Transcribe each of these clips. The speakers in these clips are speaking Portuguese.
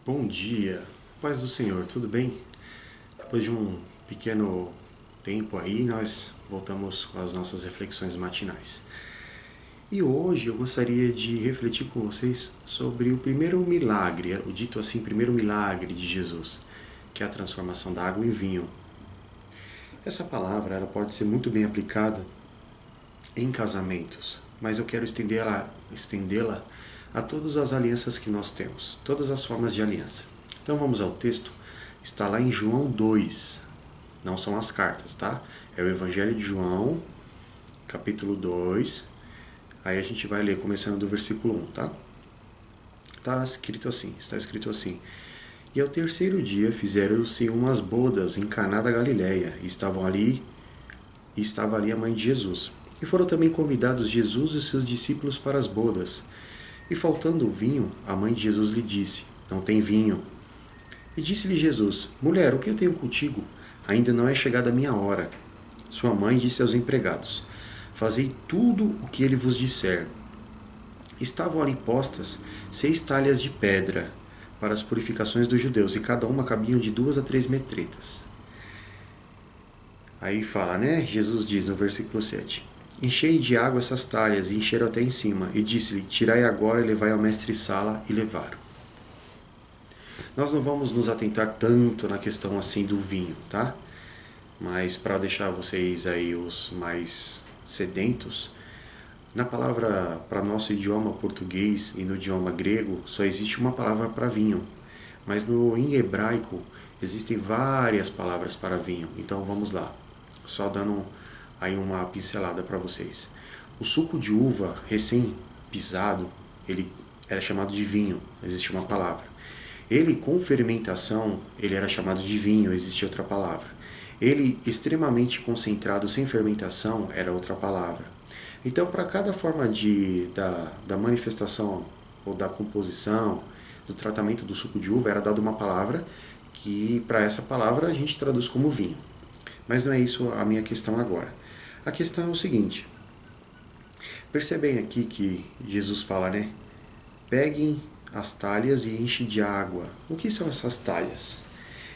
Bom dia, paz do Senhor, tudo bem? Depois de um pequeno tempo aí, nós voltamos com as nossas reflexões matinais. E hoje eu gostaria de refletir com vocês sobre o primeiro milagre, o dito assim, primeiro milagre de Jesus, que é a transformação da água em vinho. Essa palavra ela pode ser muito bem aplicada em casamentos, mas eu quero estendê-la a todas as alianças que nós temos, todas as formas de aliança. Então vamos ao texto, está lá em João 2, não são as cartas, tá? É o Evangelho de João, capítulo 2, aí a gente vai ler começando do versículo 1, tá? Está escrito assim. E ao terceiro dia fizeram-se umas bodas em Caná da Galileia, e estava ali a mãe de Jesus. E foram também convidados Jesus e seus discípulos para as bodas. E faltando o vinho, a mãe de Jesus lhe disse: Não tem vinho. E disse-lhe Jesus: Mulher, o que eu tenho contigo? Ainda não é chegada a minha hora. Sua mãe disse aos empregados: Fazei tudo o que ele vos disser. Estavam ali postas 6 talhas de pedra para as purificações dos judeus, e cada uma cabiam de 2 a 3 metretas. Aí fala, né? Jesus diz no versículo 7: Enchei de água essas talhas, e encheram até em cima, e disse-lhe: Tirai agora e levai ao mestre-sala, e levaram. Nós não vamos nos atentar tanto na questão assim do vinho, tá? Mas para deixar vocês aí os mais sedentos, na palavra para nosso idioma português e no idioma grego só existe uma palavra para vinho, mas em hebraico existem várias palavras para vinho. Então vamos lá, só dando aí uma pincelada para vocês. O suco de uva recém-pisado, ele era chamado de vinho, existe uma palavra. Ele com fermentação, ele era chamado de vinho, existia outra palavra. Ele extremamente concentrado, sem fermentação, era outra palavra. Então, para cada forma da manifestação ou da composição, do tratamento do suco de uva, era dada uma palavra que, para essa palavra, a gente traduz como vinho. Mas não é isso a minha questão agora. A questão é o seguinte. Percebem aqui que Jesus fala, né? Peguem as talhas e enchem de água. O que são essas talhas?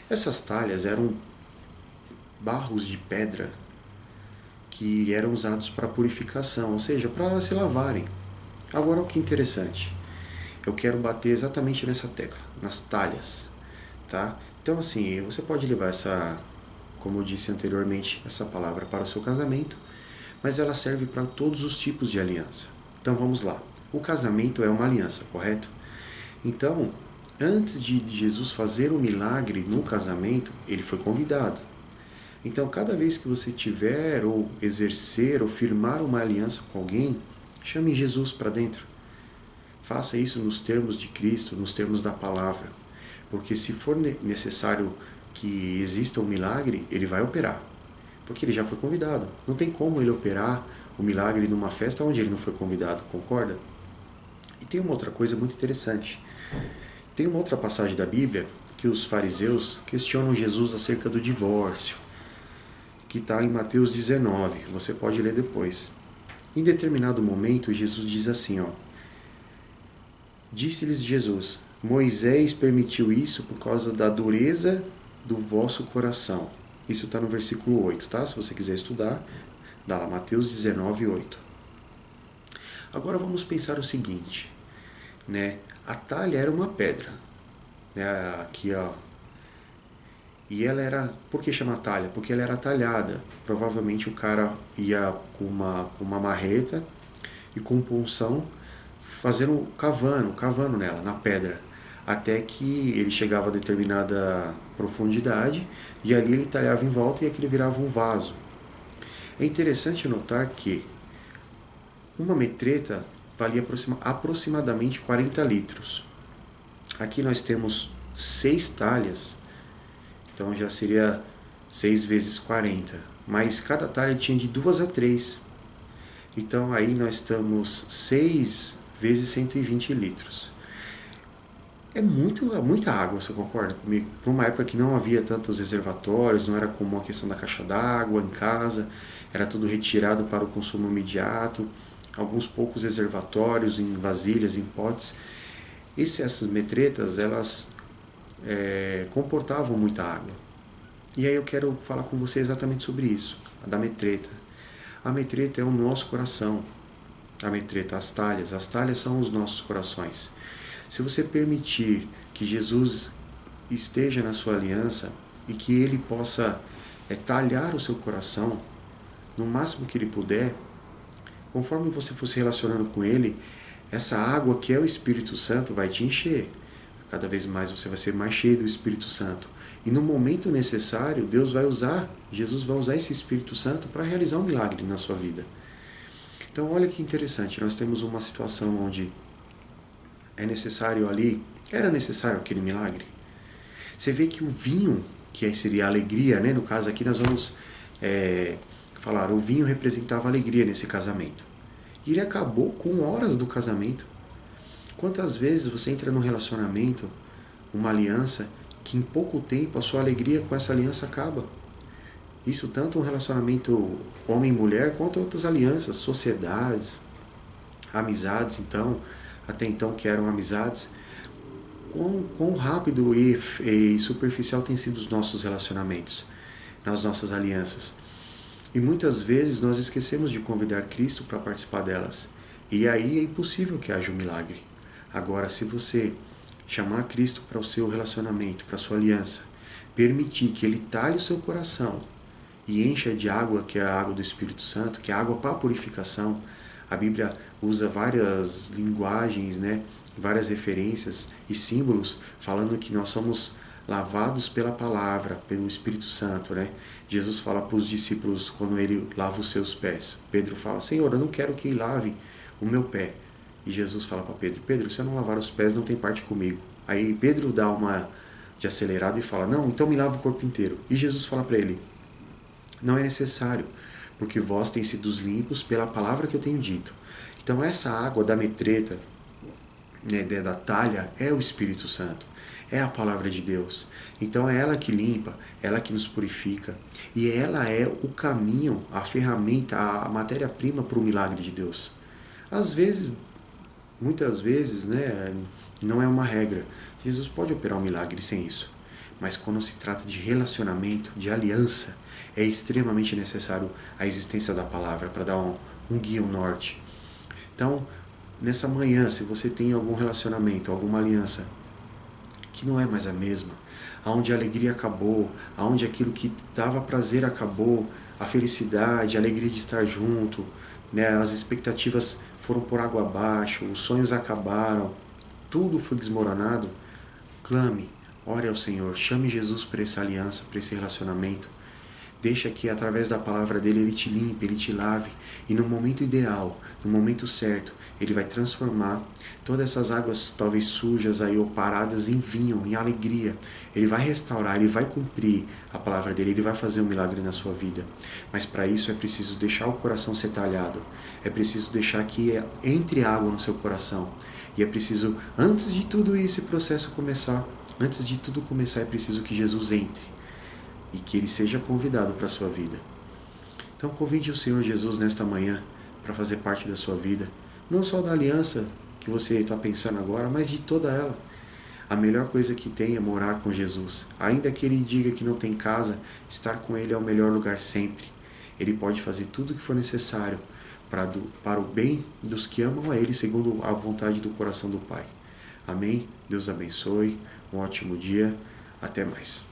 Essas talhas eram barros de pedra que eram usados para purificação, ou seja, para se lavarem. Agora o que é interessante, eu quero bater exatamente nessa tecla, nas talhas, tá? Então assim, você pode levar essa, como eu disse anteriormente, essa palavra para o seu casamento, mas ela serve para todos os tipos de aliança. Então vamos lá. O casamento é uma aliança, correto? Então, antes de Jesus fazer o milagre no casamento, ele foi convidado. Então, cada vez que você tiver ou exercer ou firmar uma aliança com alguém, chame Jesus para dentro. Faça isso nos termos de Cristo, nos termos da palavra. Porque se for necessário que exista um milagre, ele vai operar. Porque ele já foi convidado. Não tem como ele operar o milagre numa festa onde ele não foi convidado, concorda? E tem uma outra coisa muito interessante. Tem uma outra passagem da Bíblia que os fariseus questionam Jesus acerca do divórcio, que está em Mateus 19, você pode ler depois. Em determinado momento, Jesus diz assim, ó, disse-lhes Jesus, Moisés permitiu isso por causa da dureza do vosso coração. Isso está no versículo 8, tá? Se você quiser estudar, dá lá, Mateus 19, 8. Agora vamos pensar o seguinte, né? A talha era uma pedra, né? Aqui, ó. E ela era, por que chama talha? Porque ela era talhada. Provavelmente o cara ia com uma marreta e com um punção fazendo cavando nela, na pedra, até que ele chegava a determinada profundidade e ali ele talhava em volta e aquilo virava um vaso. É interessante notar que uma metreta valia aproximadamente 40 litros. Aqui nós temos 6 talhas, então já seria 6 vezes 40. Mas cada talha tinha de 2 a 3. Então aí nós estamos 6 vezes 120 litros. É muita água, você concorda comigo? Para uma época que não havia tantos reservatórios, não era comum a questão da caixa d'água em casa, era tudo retirado para o consumo imediato, alguns poucos reservatórios em vasilhas, em potes. Essas metretas, elas comportavam muita água. E aí eu quero falar com você exatamente sobre isso, a da metreta. A metreta é o nosso coração. A metreta, as talhas são os nossos corações. Se você permitir que Jesus esteja na sua aliança e que Ele possa talhar o seu coração no máximo que Ele puder, conforme você for se relacionando com Ele, essa água que é o Espírito Santo vai te encher. Cada vez mais você vai ser mais cheio do Espírito Santo. E no momento necessário, Jesus vai usar esse Espírito Santo para realizar um milagre na sua vida. Então olha que interessante, nós temos uma situação onde era necessário aquele milagre. Você vê que o vinho, que seria a alegria, né? No caso aqui nós vamos falar, o vinho representava alegria nesse casamento. E ele acabou com horas do casamento. Quantas vezes você entra num relacionamento, uma aliança, que em pouco tempo a sua alegria com essa aliança acaba? Isso tanto um relacionamento homem-mulher, quanto outras alianças, sociedades, amizades, até então que eram amizades. Quão rápido e superficial têm sido os nossos relacionamentos, nas nossas alianças. E muitas vezes nós esquecemos de convidar Cristo para participar delas. E aí é impossível que haja um milagre. Agora, se você chamar Cristo para o seu relacionamento, para a sua aliança, permitir que Ele talhe o seu coração e encha de água, que é a água do Espírito Santo, que é a água para a purificação. A Bíblia usa várias linguagens, né, várias referências e símbolos, falando que nós somos lavados pela palavra, pelo Espírito Santo, né? Jesus fala para os discípulos quando Ele lava os seus pés. Pedro fala, Senhor, eu não quero que Ele lave o meu pé. E Jesus fala para Pedro, Pedro, se eu não lavar os pés, não tem parte comigo. Aí Pedro dá uma de acelerado e fala, não, então me lava o corpo inteiro. E Jesus fala para ele, não é necessário, porque vós tendes sido limpos pela palavra que eu tenho dito. Então essa água da metreta, né, da talha, é o Espírito Santo, é a palavra de Deus. Então é ela que limpa, ela que nos purifica, e ela é o caminho, a ferramenta, a matéria-prima para o milagre de Deus. Às vezes, muitas vezes, né, não é uma regra. Jesus pode operar um milagre sem isso. Mas quando se trata de relacionamento, de aliança, é extremamente necessário a existência da palavra para dar um guia, um norte. Então, nessa manhã, se você tem algum relacionamento, alguma aliança que não é mais a mesma, onde a alegria acabou, onde aquilo que dava prazer acabou, a felicidade, a alegria de estar junto, né, as expectativas foram por água abaixo, os sonhos acabaram, tudo foi desmoronado, clame, ore ao Senhor, chame Jesus para essa aliança, para esse relacionamento. Deixa que através da palavra dele Ele te limpe, Ele te lave. E no momento ideal, no momento certo, Ele vai transformar todas essas águas talvez sujas aí ou paradas em vinho, em alegria. Ele vai restaurar, Ele vai cumprir a palavra dele, Ele vai fazer um milagre na sua vida. Mas para isso é preciso deixar o coração ser talhado. É preciso deixar que entre água no seu coração. E é preciso, antes de tudo esse processo começar, antes de tudo começar, é preciso que Jesus entre e que Ele seja convidado para a sua vida. Então convide o Senhor Jesus nesta manhã para fazer parte da sua vida, não só da aliança que você está pensando agora, mas de toda ela. A melhor coisa que tem é morar com Jesus. Ainda que Ele diga que não tem casa, estar com Ele é o melhor lugar sempre. Ele pode fazer tudo o que for necessário para o bem dos que amam a Ele segundo a vontade do coração do Pai. Amém? Deus abençoe, um ótimo dia, até mais.